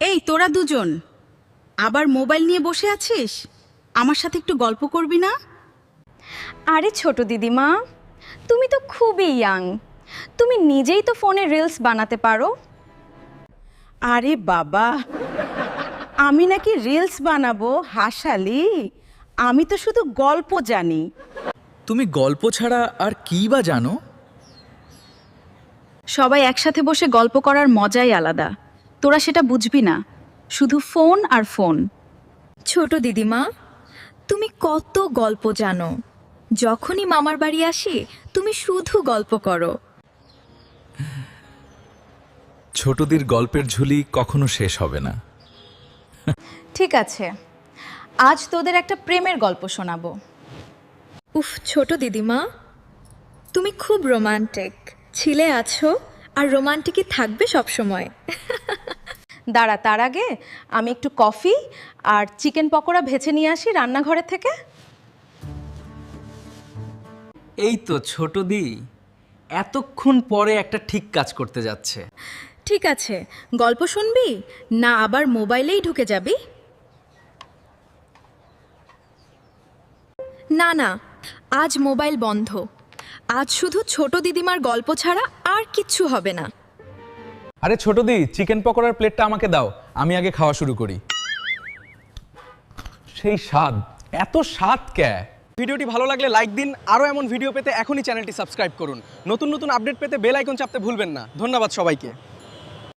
এই তোরা দুজন আবার মোবাইল নিয়ে বসে আছিস? আমার সাথে একটু গল্প করবি না? আরে ছোট দিদিমা, তুমি তো খুবই ইয়াং, তুমি নিজেই তো ফোনে রিলস বানাতে পারো। আরে বাবা, আমি নাকি রিলস বানাবো? হাসালি, আমি তো শুধু গল্প জানি। তুমি গল্প ছাড়া আর কী বা জানো? সবাই একসাথে বসে গল্প করার মজাই আলাদা। তোরা সেটা বুঝবি না, শুধু ফোন আর ফোন। ছোট দিদিমা, তুমি কত গল্প জানো। যখনই মামার বাড়ি আসি তুমি শুধু গল্প করো। ছোটদের গল্পের ঝুলি কখনো শেষ হবে না। ঠিক আছে, আজ তোদের একটা প্রেমের গল্প শোনাবো। উফ ছোট দিদিমা, তুমি খুব রোমান্টিক ছিলে, আছো আর রোমান্টিকই থাকবে সব সময়। দাঁড়া, তার আগে আমি একটু কফি আর চিকেন পকোড়া ভেজে নিয়ে আসি রান্নাঘরের থেকে। এই তো ছোট দি এতক্ষণ পরে একটা ঠিক কাজ করতে যাচ্ছে। ঠিক আছে, গল্প শুনবি না আবার মোবাইলেই ঢুকে যাবি? না না, আজ মোবাইল বন্ধ। আজ শুধু ছোট দিদিমার গল্প ছাড়া আর কিচ্ছু হবে না। আরে ছোট দি, চিকেন পকোড়ার প্লেটটা আমাকে দাও, আমি আগে খাওয়া শুরু করি। সেই স্বাদ, এত স্বাদ কে! ভিডিওটি ভালো লাগলে লাইক দিন, আরও এমন ভিডিও পেতে এখনই চ্যানেলটি সাবস্ক্রাইব করুন। নতুন নতুন আপডেট পেতে বেল আইকন চাপতে ভুলবেন না। ধন্যবাদ সবাইকে।